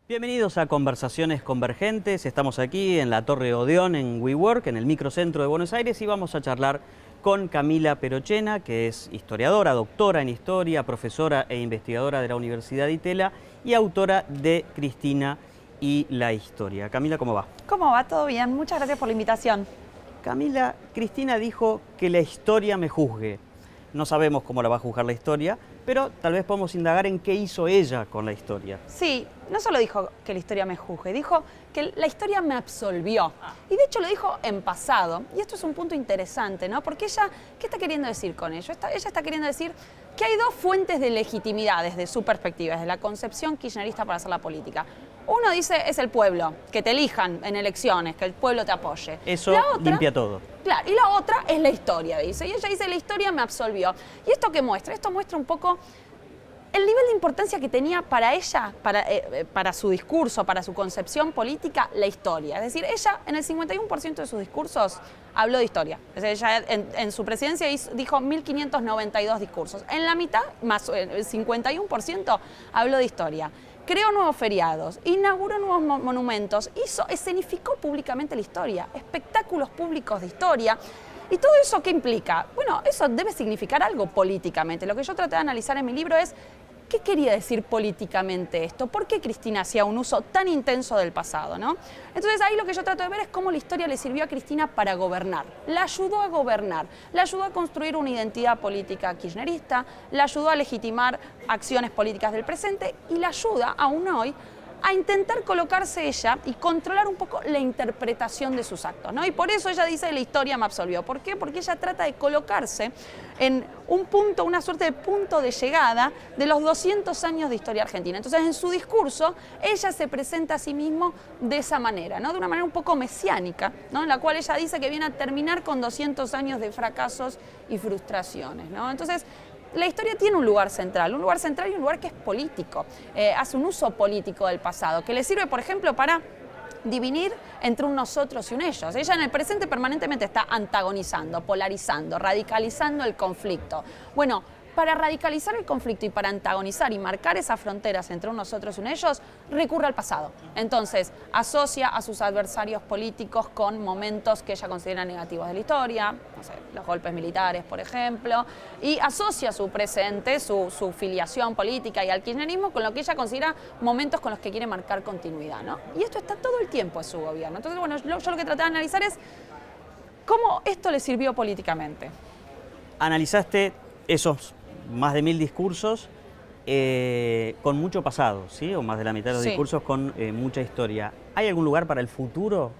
Bienvenidos a Conversaciones Convergentes. Estamos aquí en la Torre Odeón, en WeWork, en el microcentro de Buenos Aires, y vamos a charlar con Camila Perochena, que es historiadora, doctora en historia, profesora e investigadora de la Universidad de Itela y autora de Cristina y la historia. Camila, ¿cómo va? ¿Cómo va? ¿Todo bien? Muchas gracias por la invitación. Camila, Cristina dijo que la historia me juzgue. No sabemos cómo la va a juzgar la historia, pero tal vez podemos indagar en qué hizo ella con la historia. Sí, no solo dijo que la historia me juzgue, dijo que la historia me absolvió. Y de hecho lo dijo en pasado. Y esto es un punto interesante, ¿no? Porque ella, ¿qué está queriendo decir con ello? Ella está queriendo decir que hay dos fuentes de legitimidad desde su perspectiva, desde la concepción kirchnerista para hacer la política. Uno dice es el pueblo, que te elijan en elecciones, que el pueblo te apoye. Eso limpia todo. Claro, y la otra es la historia, dice. Y ella dice, la historia me absolvió. ¿Y esto qué muestra? Esto muestra un poco el nivel de importancia que tenía para ella, para su discurso, para su concepción política, la historia. Es decir, ella en el 51% de sus discursos habló de historia. Es decir, ella en su presidencia dijo 1.592 discursos. En la mitad, más el 51%, habló de historia. Creó nuevos feriados, inauguró nuevos monumentos, escenificó públicamente la historia, espectáculos públicos de historia. ¿Y todo eso qué implica? Bueno, eso debe significar algo políticamente. Lo que yo traté de analizar en mi libro es ¿qué quería decir políticamente esto? ¿Por qué Cristina hacía un uso tan intenso del pasado, ¿no? Entonces ahí lo que yo trato de ver es cómo la historia le sirvió a Cristina para gobernar. La ayudó a gobernar, la ayudó a construir una identidad política kirchnerista, la ayudó a legitimar acciones políticas del presente y la ayuda, aún hoy, a intentar colocarse ella y controlar un poco la interpretación de sus actos, ¿no? Y por eso ella dice la historia me absolvió. ¿Por qué? Porque ella trata de colocarse en un punto, una suerte de punto de llegada de los 200 años de historia argentina. Entonces, en su discurso, ella se presenta a sí misma de esa manera, ¿no? De una manera un poco mesiánica, ¿no? En la cual ella dice que viene a terminar con 200 años de fracasos y frustraciones, ¿no? Entonces, la historia tiene un lugar central y un lugar que es político, hace un uso político del pasado, que le sirve, por ejemplo, para dividir entre un nosotros y un ellos. Ella en el presente permanentemente está antagonizando, polarizando, radicalizando el conflicto. Bueno, para radicalizar el conflicto y para antagonizar y marcar esas fronteras entre un nosotros y un ellos, recurre al pasado. Entonces, asocia a sus adversarios políticos con momentos que ella considera negativos de la historia, no sé, los golpes militares, por ejemplo, y asocia su presente, su filiación política y al kirchnerismo con lo que ella considera momentos con los que quiere marcar continuidad, ¿no? Y esto está todo el tiempo en su gobierno. Entonces, bueno, yo lo que traté de analizar es cómo esto le sirvió políticamente. Analizaste esos más de 1000 discursos con mucho pasado, ¿sí? O más de la mitad de los discursos con mucha historia. ¿Hay algún lugar para el futuro?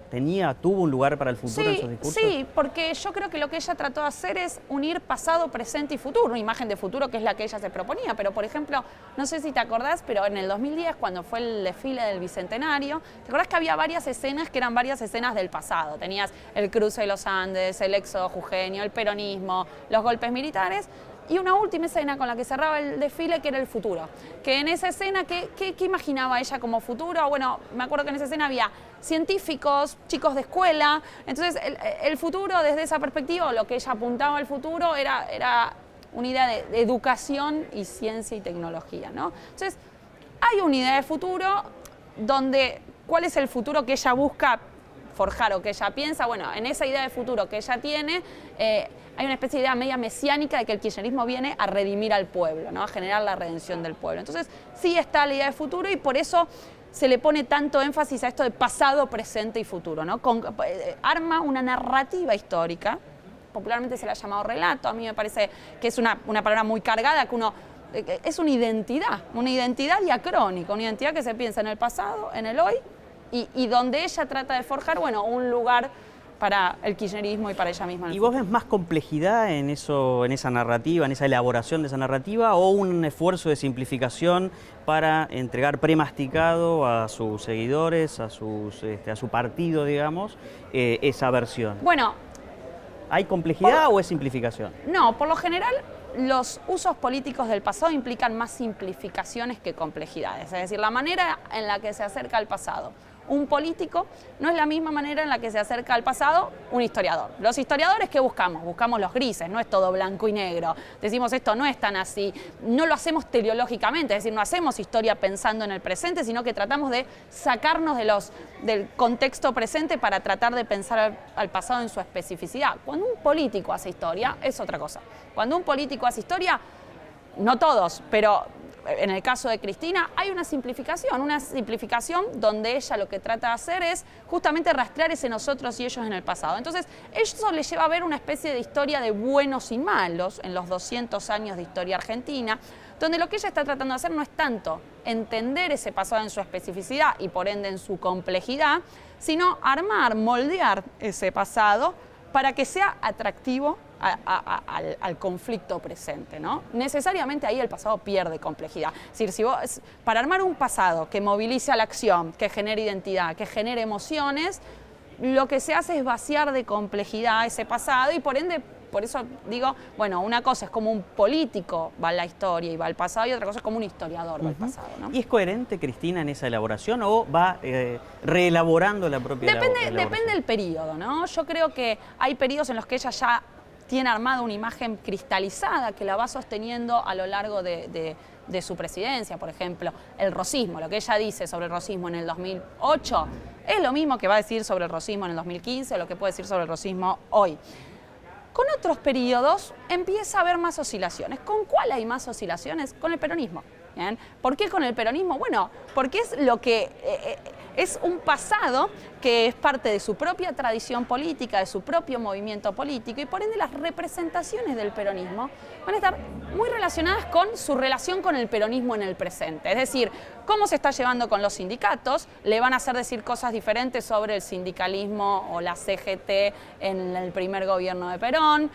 ¿Tuvo un lugar para el futuro en esos discursos? Sí, porque yo creo que lo que ella trató de hacer es unir pasado, presente y futuro, una imagen de futuro que es la que ella se proponía. Pero, por ejemplo, no sé si te acordás, pero en el 2010, cuando fue el desfile del Bicentenario, ¿te acordás que había varias escenas que eran varias escenas del pasado? Tenías el cruce de los Andes, el éxodo jujeño, el peronismo, los golpes militares. Y una última escena con la que cerraba el desfile, que era el futuro. Que en esa escena, ¿qué imaginaba ella como futuro? Bueno, me acuerdo que en esa escena había científicos, chicos de escuela. Entonces, el futuro, desde esa perspectiva, lo que ella apuntaba al futuro era una idea de educación y ciencia y tecnología, ¿no? Entonces, hay una idea de futuro donde, ¿cuál es el futuro que ella busca forjar o que ella piensa? Bueno, en esa idea de futuro que ella tiene, hay una especie de idea media mesiánica de que el kirchnerismo viene a redimir al pueblo, ¿no? A generar la redención del pueblo. Entonces, sí está la idea de futuro y por eso se le pone tanto énfasis a esto de pasado, presente y futuro, ¿no? Arma una narrativa histórica, popularmente se la ha llamado relato, a mí me parece que es una palabra muy cargada, que es una identidad diacrónica, una identidad que se piensa en el pasado, en el hoy, y donde ella trata de forjar, bueno, un lugar para el kirchnerismo y para ella misma. ¿Y vos ves más complejidad en esa narrativa, en esa elaboración de esa narrativa, o un esfuerzo de simplificación para entregar premasticado a sus seguidores, a su partido, digamos, esa versión? Bueno, ¿hay complejidad o es simplificación? No, por lo general los usos políticos del pasado implican más simplificaciones que complejidades. Es decir, la manera en la que se acerca al pasado un político, no es la misma manera en la que se acerca al pasado un historiador. Los historiadores, ¿qué buscamos? Buscamos los grises, no es todo blanco y negro. Decimos, esto no es tan así. No lo hacemos teleológicamente, es decir, no hacemos historia pensando en el presente, sino que tratamos de sacarnos del contexto presente para tratar de pensar al pasado en su especificidad. Cuando un político hace historia, es otra cosa. Cuando un político hace historia, no todos, pero en el caso de Cristina hay una simplificación donde ella lo que trata de hacer es justamente rastrear ese nosotros y ellos en el pasado. Entonces, eso le lleva a ver una especie de historia de buenos y malos en los 200 años de historia argentina, donde lo que ella está tratando de hacer no es tanto entender ese pasado en su especificidad y por ende en su complejidad, sino armar, moldear ese pasado para que sea atractivo al conflicto presente, ¿no? Necesariamente ahí el pasado pierde complejidad. Es decir, para armar un pasado que movilice a la acción, que genere identidad, que genere emociones, lo que se hace es vaciar de complejidad ese pasado y por ende, por eso digo, bueno, una cosa es como un político va a la historia y va al pasado y otra cosa es como un historiador va al pasado, ¿no? ¿Y es coherente Cristina en esa elaboración o va reelaborando la propia elaboración? Depende del periodo, ¿no? Yo creo que hay periodos en los que ella ya tiene armada una imagen cristalizada que la va sosteniendo a lo largo de su presidencia. Por ejemplo, el rosismo, lo que ella dice sobre el rosismo en el 2008 es lo mismo que va a decir sobre el rosismo en el 2015 o lo que puede decir sobre el rosismo hoy. Con otros periodos empieza a haber más oscilaciones. ¿Con cuál hay más oscilaciones? Con el peronismo. ¿Bien? ¿Por qué con el peronismo? Bueno, porque es lo que es un pasado que es parte de su propia tradición política, de su propio movimiento político y por ende las representaciones del peronismo van a estar muy relacionadas con su relación con el peronismo en el presente. Es decir, cómo se está llevando con los sindicatos, le van a hacer decir cosas diferentes sobre el sindicalismo o la CGT en el primer gobierno de Perón,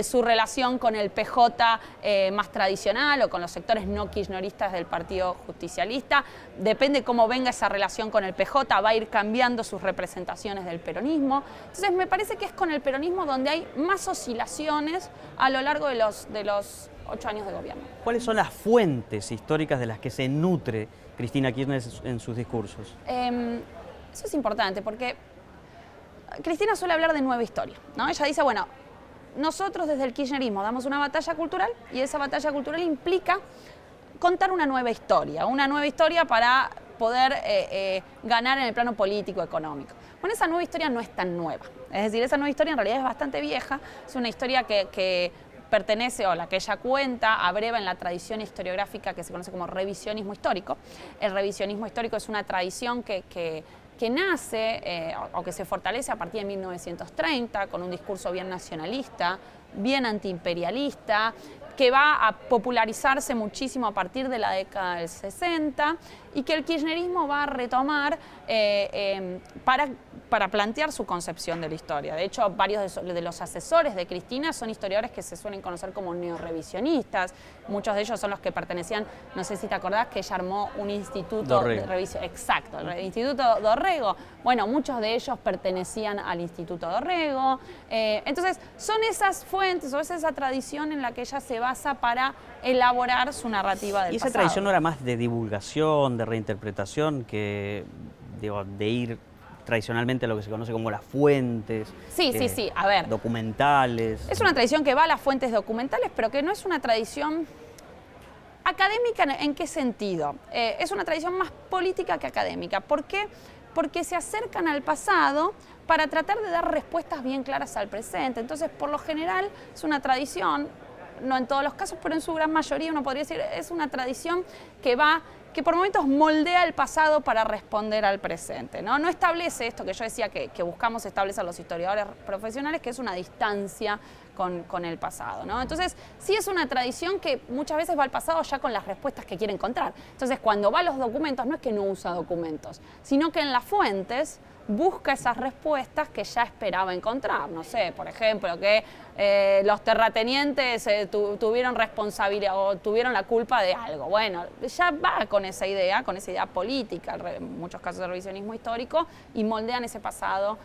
su relación con el PJ más tradicional o con los sectores no kirchneristas del Partido Justicialista. Depende cómo venga esa relación con el PJ, va a ir cambiando sus representaciones del peronismo. Entonces me parece que es con el peronismo donde hay más oscilaciones a lo largo de los 8 años de gobierno. ¿Cuáles son las fuentes históricas de las que se nutre Cristina Kirchner en sus discursos? Eso es importante porque Cristina suele hablar de nueva historia, ¿no? Ella dice, bueno, nosotros desde el kirchnerismo damos una batalla cultural y esa batalla cultural implica contar una nueva historia para poder ganar en el plano político-económico. Bueno, esa nueva historia no es tan nueva, es decir, esa nueva historia en realidad es bastante vieja, es una historia que pertenece, o la que ella cuenta, abreva en la tradición historiográfica que se conoce como revisionismo histórico. El revisionismo histórico es una tradición que nace o que se fortalece a partir de 1930 con un discurso bien nacionalista, bien antiimperialista, que va a popularizarse muchísimo a partir de la década del 60 y que el kirchnerismo va a retomar para plantear su concepción de la historia. De hecho, varios de los asesores de Cristina son historiadores que se suelen conocer como neorrevisionistas. Muchos de ellos son los que pertenecían, no sé si te acordás, que ella armó un instituto de revisión. Exacto, el Instituto Dorrego. Bueno, muchos de ellos pertenecían al Instituto Dorrego. Entonces, son esas fuentes o es esa tradición en la que ella se basa para elaborar su narrativa del pasado. ¿Y esa tradición no era más de divulgación, de reinterpretación, que de ir tradicionalmente a lo que se conoce como las fuentes? Sí, a ver. Documentales. Es una tradición que va a las fuentes documentales, pero que no es una tradición académica. ¿En qué sentido? Es una tradición más política que académica. ¿Por qué? Porque se acercan al pasado para tratar de dar respuestas bien claras al presente. Entonces, por lo general, es una tradición, no en todos los casos, pero en su gran mayoría uno podría decir, es una tradición que por momentos moldea el pasado para responder al presente, ¿no? No establece esto que yo decía que buscamos establecer los historiadores profesionales, que es una distancia con el pasado, ¿no? Entonces, sí es una tradición que muchas veces va al pasado ya con las respuestas que quiere encontrar. Entonces, cuando va a los documentos, no es que no usa documentos, sino que en las fuentes busca esas respuestas que ya esperaba encontrar. No sé, por ejemplo, que los terratenientes tuvieron responsabilidad o tuvieron la culpa de algo. Bueno, ya va con esa idea política, en muchos casos de revisionismo histórico, y moldean ese pasado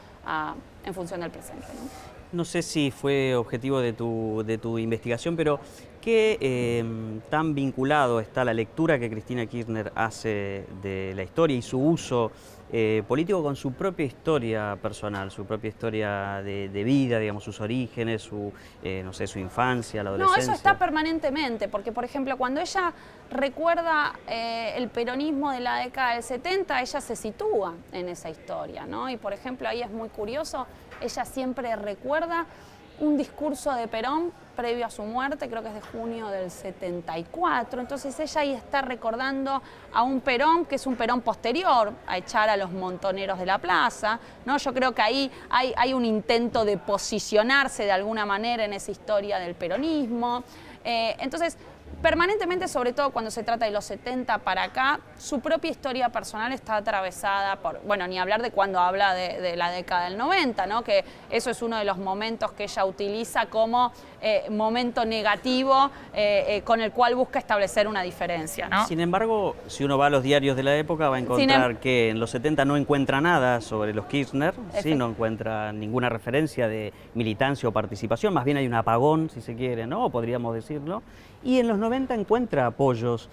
en función del presente, ¿no? No sé si fue objetivo de tu investigación, pero ¿Qué tan vinculado está la lectura que Cristina Kirchner hace de la historia y su uso político con su propia historia personal, su propia historia de vida, digamos, sus orígenes, su, no sé, su infancia, la adolescencia? No, eso está permanentemente, porque por ejemplo, cuando ella recuerda el peronismo de la década del 70, ella se sitúa en esa historia, ¿no? Y por ejemplo, ahí es muy curioso, ella siempre recuerda un discurso de Perón previo a su muerte, creo que es de junio del 74, entonces ella ahí está recordando a un Perón que es un Perón posterior a echar a los montoneros de la plaza, ¿no? Yo creo que ahí hay un intento de posicionarse de alguna manera en esa historia del peronismo, entonces permanentemente, sobre todo cuando se trata de los 70 para acá, su propia historia personal está atravesada por, bueno, ni hablar de cuando habla de la década del 90, ¿no? Que eso es uno de los momentos que ella utiliza como momento negativo con el cual busca establecer una diferencia, ¿no? Sin embargo, si uno va a los diarios de la época va a encontrar que en los 70 no encuentra nada sobre los Kirchner, ¿sí? No encuentra ninguna referencia de militancia o participación, más bien hay un apagón, si se quiere, ¿no? Podríamos decirlo. Y en los 90 encuentra apoyos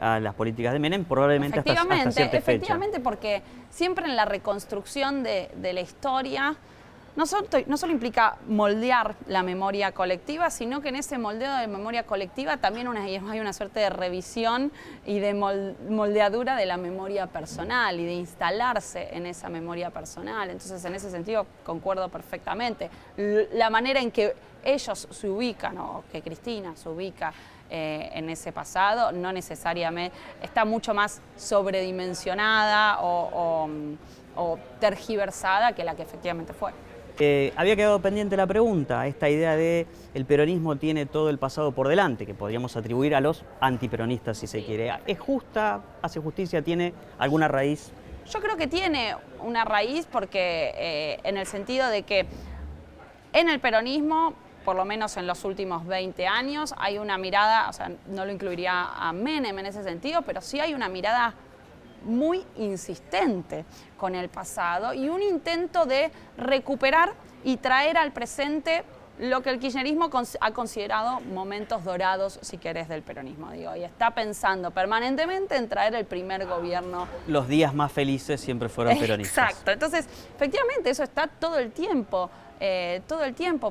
a las políticas de Menem, probablemente hasta cierta fecha. Efectivamente, porque siempre en la reconstrucción de la historia no solo implica moldear la memoria colectiva, sino que en ese moldeo de memoria colectiva también hay una suerte de revisión y de moldeadura de la memoria personal y de instalarse en esa memoria personal. Entonces, en ese sentido, concuerdo perfectamente. La manera en que ellos se ubican, o que Cristina se ubica en ese pasado, no necesariamente, está mucho más sobredimensionada o tergiversada que la que efectivamente fue. Había quedado pendiente la pregunta, esta idea de el peronismo tiene todo el pasado por delante, que podríamos atribuir a los antiperonistas si se quiere. ¿Es justa? ¿Hace justicia? ¿Tiene alguna raíz? Yo creo que tiene una raíz porque en el sentido de que en el peronismo, por lo menos en los últimos 20 años, hay una mirada, o sea, no lo incluiría a Menem en ese sentido, pero sí hay una mirada muy insistente con el pasado y un intento de recuperar y traer al presente lo que el kirchnerismo ha considerado momentos dorados, si querés, del peronismo, digo, y está pensando permanentemente en traer el primer gobierno. Los días más felices siempre fueron peronistas. Exacto, entonces, efectivamente, eso está todo el tiempo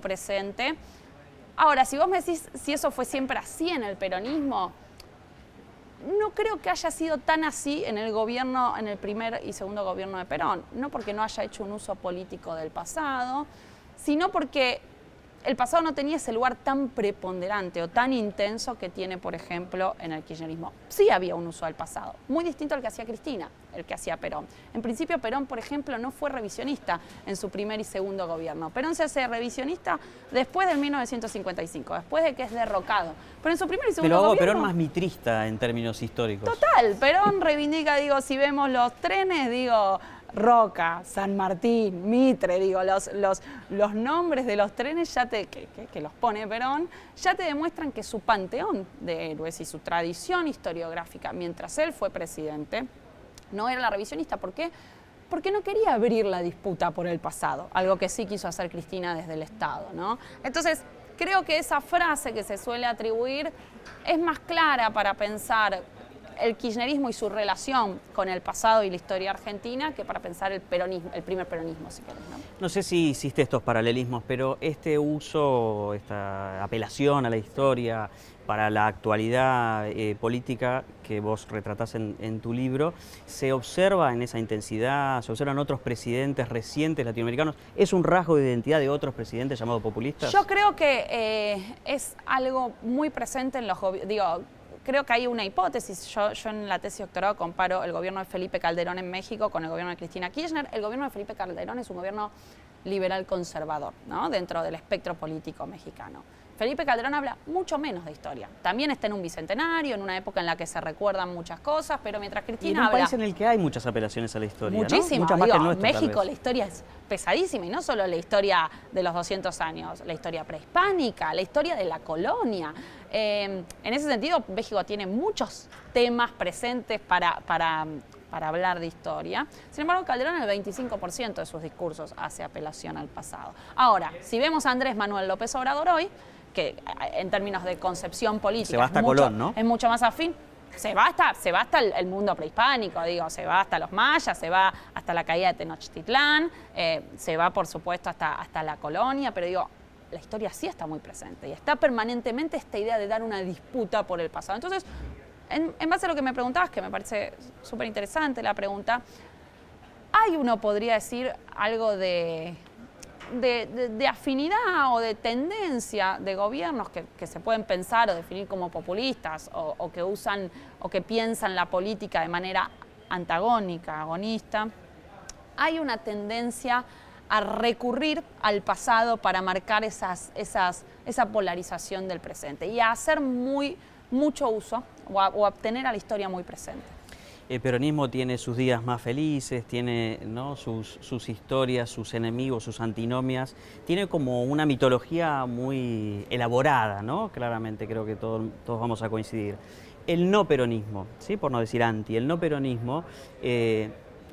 presente. Ahora, si vos me decís si eso fue siempre así en el peronismo, no creo que haya sido tan así en el gobierno, en el primer y segundo gobierno de Perón. No porque no haya hecho un uso político del pasado, sino porque el pasado no tenía ese lugar tan preponderante o tan intenso que tiene, por ejemplo, en el kirchnerismo. Sí había un uso del pasado, muy distinto al que hacía Cristina, el que hacía Perón. En principio, Perón, por ejemplo, no fue revisionista en su primer y segundo gobierno. Perón se hace revisionista después del 1955, después de que es derrocado. Pero en su primer y segundo gobierno... Pero Perón más mitrista en términos históricos. Total, Perón reivindica, digo, si vemos los trenes, digo... Roca, San Martín, Mitre, digo, los nombres de los trenes que los pone Perón, ya te demuestran que su panteón de héroes y su tradición historiográfica, mientras él fue presidente, no era la revisionista. ¿Por qué? Porque no quería abrir la disputa por el pasado, algo que sí quiso hacer Cristina desde el Estado, ¿no? Entonces, creo que esa frase que se suele atribuir es más clara para pensar el kirchnerismo y su relación con el pasado y la historia argentina que para pensar el peronismo, el primer peronismo, si querés, ¿no? No sé si hiciste estos paralelismos, pero este uso, esta apelación a la historia para la actualidad política que vos retratás en tu libro, ¿se observa en esa intensidad? ¿Se observan otros presidentes recientes latinoamericanos? ¿Es un rasgo de identidad de otros presidentes llamados populistas? Yo creo que es algo muy presente en los gobiernos. Digo, creo que hay una hipótesis. Yo en la tesis de doctorado comparo el gobierno de Felipe Calderón en México con el gobierno de Cristina Kirchner. El gobierno de Felipe Calderón es un gobierno liberal conservador, ¿no? Dentro del espectro político mexicano. Felipe Calderón habla mucho menos de historia. También está en un bicentenario, en una época en la que se recuerdan muchas cosas, pero mientras Cristina habla... Y en un país en el que hay muchas apelaciones a la historia, muchísimo, ¿no? Muchas más que el nuestro, México la historia es pesadísima, y no solo la historia de los 200 años, la historia prehispánica, la historia de la colonia. En ese sentido, México tiene muchos temas presentes para hablar de historia. Sin embargo, Calderón, el 25% de sus discursos hace apelación al pasado. Ahora, si vemos a Andrés Manuel López Obrador hoy, que en términos de concepción política se va hasta Colón, ¿no? Es mucho más afín. Se va hasta el mundo prehispánico, digo, se va hasta los mayas, se va hasta la caída de Tenochtitlán, se va, por supuesto, hasta la colonia, pero digo, la historia sí está muy presente y está permanentemente esta idea de dar una disputa por el pasado. Entonces, en base a lo que me preguntabas, que me parece súper interesante la pregunta, uno podría decir algo de afinidad o de tendencia de gobiernos que se pueden pensar o definir como populistas o que usan o que piensan la política de manera antagónica, agonista. Hay una tendencia a recurrir al pasado para marcar esa polarización del presente y a hacer mucho uso o a obtener a la historia muy presente. El peronismo tiene sus días más felices, tiene, ¿no?, sus historias, sus enemigos, sus antinomias. Tiene como una mitología muy elaborada, ¿no? Claramente creo que todos vamos a coincidir. El no peronismo, ¿sí?, por no decir anti, el no peronismo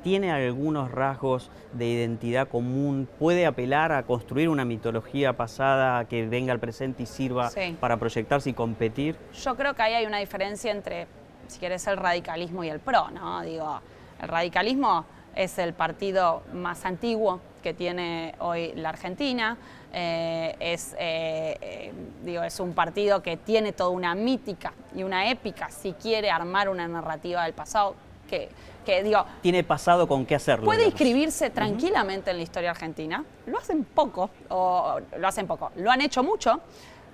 tiene algunos rasgos de identidad común, puede apelar a construir una mitología pasada que venga al presente y sirva para proyectarse y competir. Yo creo que ahí hay una diferencia entre, si querés, el radicalismo y el PRO, ¿no? Digo, el radicalismo es el partido más antiguo que tiene hoy la Argentina, es un partido que tiene toda una mítica y una épica si quiere armar una narrativa del pasado que digo... Tiene pasado con qué hacerlo. Puede inscribirse tranquilamente en la historia argentina, lo han hecho mucho.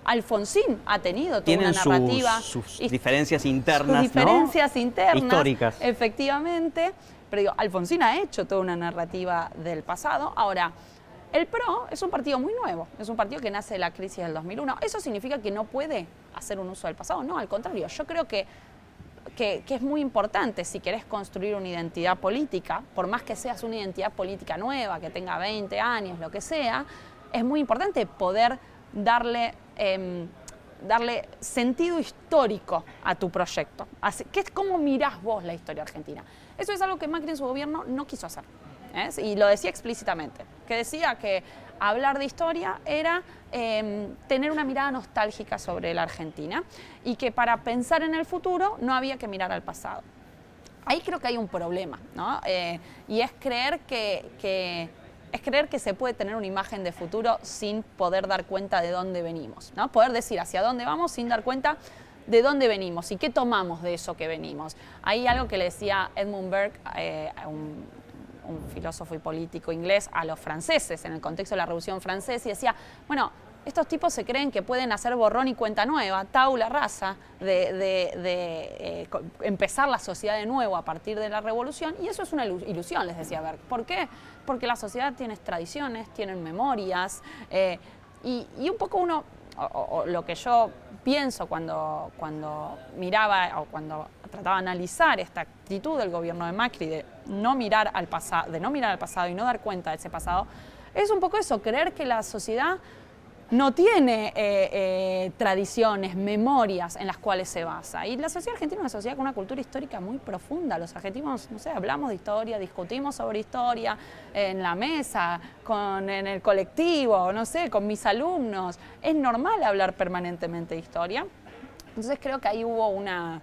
Alfonsín ha tenido toda una narrativa. Sus diferencias internas, sus diferencias internas, históricas. Efectivamente. Pero digo, Alfonsín ha hecho toda una narrativa del pasado. Ahora, el PRO es un partido muy nuevo, es un partido que nace de la crisis del 2001. ¿Eso significa que no puede hacer un uso del pasado? No, al contrario. Yo creo que es muy importante si querés construir una identidad política, por más que seas una identidad política nueva, que tenga 20 años, lo que sea, es muy importante poder darle sentido histórico a tu proyecto. ¿Cómo mirás vos la historia argentina? Eso es algo que Macri en su gobierno no quiso hacer. Y lo decía explícitamente, que decía que hablar de historia era tener una mirada nostálgica sobre la Argentina y que para pensar en el futuro no había que mirar al pasado. Ahí creo que hay un problema, ¿no? Y es creer que se puede tener una imagen de futuro sin poder dar cuenta de dónde venimos, ¿no? Poder decir hacia dónde vamos sin dar cuenta de dónde venimos y qué tomamos de eso que venimos. Hay algo que le decía Edmund Burke, un filósofo y político inglés, a los franceses en el contexto de la Revolución Francesa, y decía, bueno, estos tipos se creen que pueden hacer borrón y cuenta nueva, tabula rasa, de empezar la sociedad de nuevo a partir de la Revolución, y eso es una ilusión, les decía Burke. ¿Por qué? Porque la sociedad tiene tradiciones, tiene memorias, y un poco o lo que yo pienso cuando miraba o cuando trataba de analizar esta actitud del gobierno de Macri de no mirar al pasado y no dar cuenta de ese pasado, es un poco eso, creer que la sociedad no tiene tradiciones, memorias en las cuales se basa. Y la sociedad argentina es una sociedad con una cultura histórica muy profunda. Los argentinos, no sé, hablamos de historia, discutimos sobre historia en la mesa, en el colectivo, no sé, con mis alumnos. Es normal hablar permanentemente de historia. Entonces creo que ahí hubo una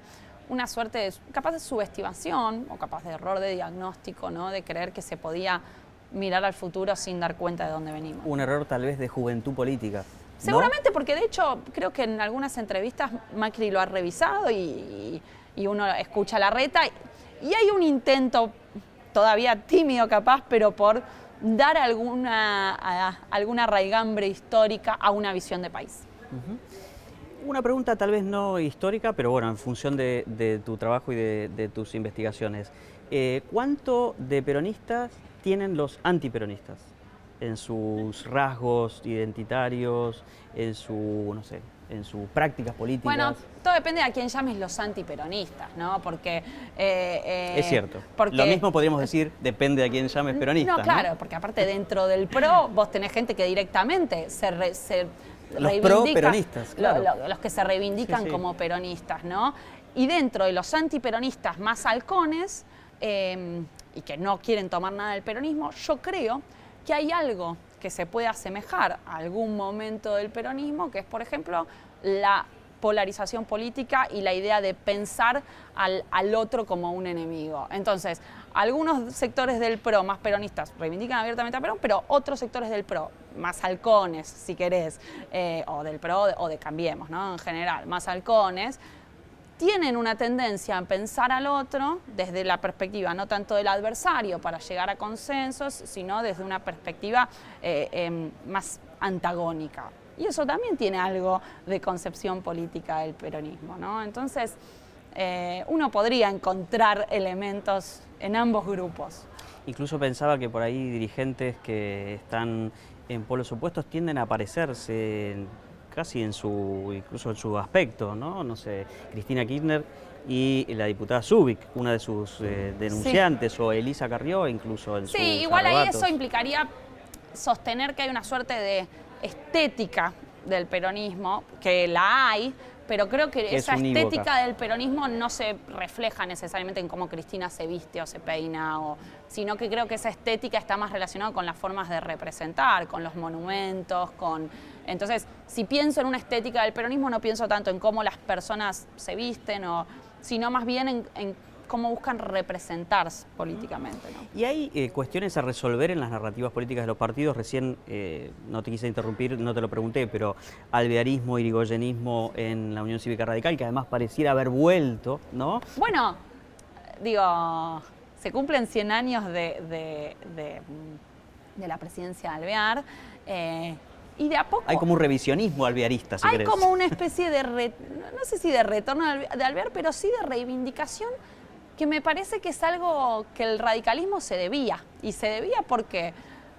suerte de, capaz de subestimación o capaz de error de diagnóstico, ¿no? De creer que se podía mirar al futuro sin dar cuenta de dónde venimos. Un error tal vez de juventud política, ¿no? Seguramente, porque de hecho creo que en algunas entrevistas Macri lo ha revisado y uno escucha la reta y hay un intento todavía tímido capaz, pero por dar alguna raigambre histórica a una visión de país. Una pregunta tal vez no histórica, pero bueno, en función de tu trabajo y de tus investigaciones. ¿Cuánto de peronistas tienen los antiperonistas en sus rasgos identitarios, en sus prácticas políticas? Bueno, todo depende de a quién llames los antiperonistas, ¿no? Porque... es cierto. Lo mismo podríamos decir, depende de a quién llames peronista. No, claro, ¿no? Porque aparte dentro del PRO vos tenés gente que directamente se los pro-peronistas, claro. Los que se reivindican como peronistas, ¿no? Y dentro de los antiperonistas más halcones, y que no quieren tomar nada del peronismo, yo creo que hay algo que se puede asemejar a algún momento del peronismo, que es, por ejemplo, la polarización política y la idea de pensar al otro como un enemigo. Entonces, algunos sectores del PRO más peronistas reivindican abiertamente a Perón, pero otros sectores del PRO, más halcones, si querés, o del PRO o de Cambiemos, ¿no? En general, más halcones, tienen una tendencia a pensar al otro desde la perspectiva no tanto del adversario para llegar a consensos, sino desde una perspectiva más antagónica. Y eso también tiene algo de concepción política del peronismo, ¿no? Entonces, uno podría encontrar elementos en ambos grupos. Incluso pensaba que por ahí dirigentes que están en polos opuestos tienden a parecerse casi incluso en su aspecto, ¿no? No sé, Cristina Kirchner y la diputada Zubik, una de sus denunciantes, sí. O Elisa Carrió, incluso en sus igual arrebatos. Ahí eso implicaría sostener que hay una suerte de estética del peronismo, que la hay, pero creo que esa estética del peronismo no se refleja necesariamente en cómo Cristina se viste o se peina, sino que creo que esa estética está más relacionada con las formas de representar, con los monumentos, Entonces, si pienso en una estética del peronismo, no pienso tanto en cómo las personas se visten, sino más bien en cómo buscan representarse políticamente, ¿no? ¿Y hay cuestiones a resolver en las narrativas políticas de los partidos? Recién, no te quise interrumpir, no te lo pregunté, pero alvearismo, irigoyenismo en la Unión Cívica Radical, que además pareciera haber vuelto, ¿no? Bueno, digo, se cumplen 100 años de la presidencia de Alvear, y de a poco... Hay como un revisionismo alvearista, si querés. Hay como una especie de, no sé si de retorno de Alvear, pero sí de reivindicación, que me parece que es algo que el radicalismo se debía. ¿Y se debía por qué?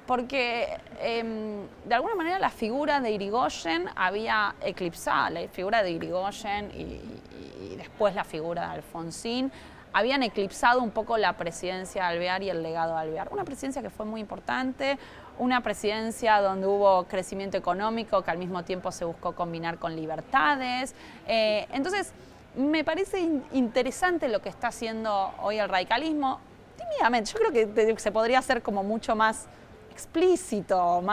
Porque de alguna manera la figura de Irigoyen había eclipsado, la figura de Irigoyen y después la figura de Alfonsín, habían eclipsado un poco la presidencia de Alvear y el legado de Alvear. Una presidencia que fue muy importante, una presidencia donde hubo crecimiento económico que al mismo tiempo se buscó combinar con libertades. Entonces, me parece interesante lo que está haciendo hoy el radicalismo, tímidamente. Yo creo que se podría hacer como mucho más explícito,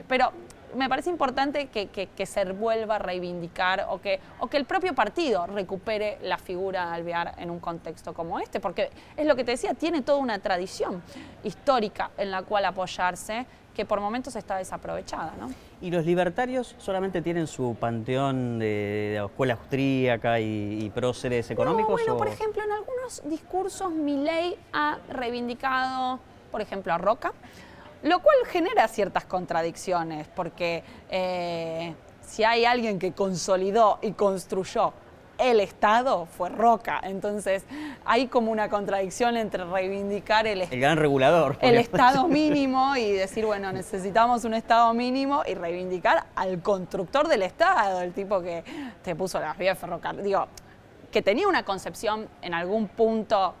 pero me parece importante que se vuelva a reivindicar o que el propio partido recupere la figura de Alvear en un contexto como este, porque es lo que te decía, tiene toda una tradición histórica en la cual apoyarse que por momentos está desaprovechada, ¿no? ¿Y los libertarios solamente tienen su panteón de escuela austríaca y próceres económicos? No, bueno, por ejemplo, en algunos discursos Milei ha reivindicado, por ejemplo, a Roca, lo cual genera ciertas contradicciones, porque si hay alguien que consolidó y construyó el Estado, fue Roca. Entonces, hay como una contradicción entre reivindicar el gran regulador. El Estado mínimo y decir, bueno, necesitamos un Estado mínimo, y reivindicar al constructor del Estado, el tipo que te puso las vías ferrocarriles. Digo, que tenía una concepción en algún punto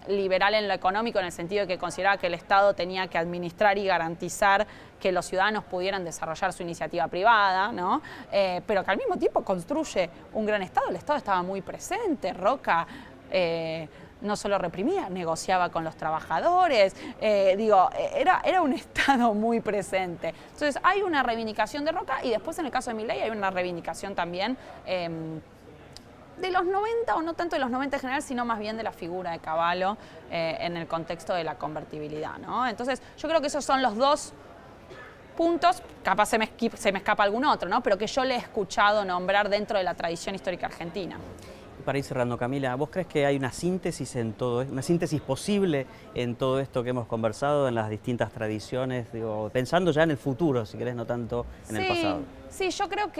liberal en lo económico, en el sentido de que consideraba que el Estado tenía que administrar y garantizar que los ciudadanos pudieran desarrollar su iniciativa privada, ¿no? Pero que al mismo tiempo construye un gran Estado. El Estado estaba muy presente, Roca no solo reprimía, negociaba con los trabajadores, era un Estado muy presente. Entonces hay una reivindicación de Roca, y después en el caso de Milei hay una reivindicación también de los 90, o no tanto de los 90 en general, sino más bien de la figura de Cavallo en el contexto de la convertibilidad, ¿no? Entonces, yo creo que esos son los dos puntos, capaz se me escapa algún otro, ¿no? Pero que yo le he escuchado nombrar dentro de la tradición histórica argentina. Para ir cerrando, Camila, ¿vos crees que hay una síntesis en todo esto, una síntesis posible en todo esto que hemos conversado, en las distintas tradiciones, digo, pensando ya en el futuro, si querés, no tanto en el pasado? Sí, yo creo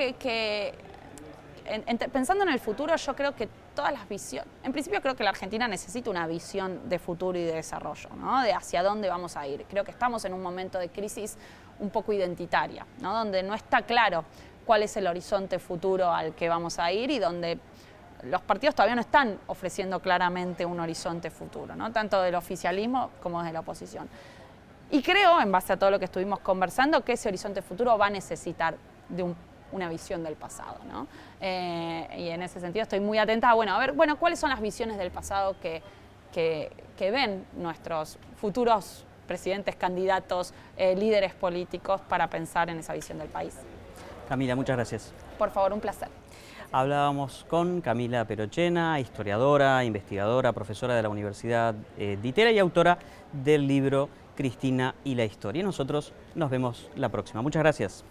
pensando en el futuro, yo creo que todas las visiones... En principio creo que la Argentina necesita una visión de futuro y de desarrollo, ¿no? De hacia dónde vamos a ir. Creo que estamos en un momento de crisis un poco identitaria, ¿no? Donde no está claro cuál es el horizonte futuro al que vamos a ir, y donde los partidos todavía no están ofreciendo claramente un horizonte futuro, ¿no? Tanto del oficialismo como de la oposición. Y creo, en base a todo lo que estuvimos conversando, que ese horizonte futuro va a necesitar de una visión del pasado, ¿no? Y en ese sentido estoy muy atenta a ver, cuáles son las visiones del pasado que ven nuestros futuros presidentes, candidatos, líderes políticos para pensar en esa visión del país. Camila, muchas gracias. Por favor, un placer. Hablábamos con Camila Perochena, historiadora, investigadora, profesora de la Universidad de Itera y autora del libro Cristina y la historia. Nosotros nos vemos la próxima. Muchas gracias.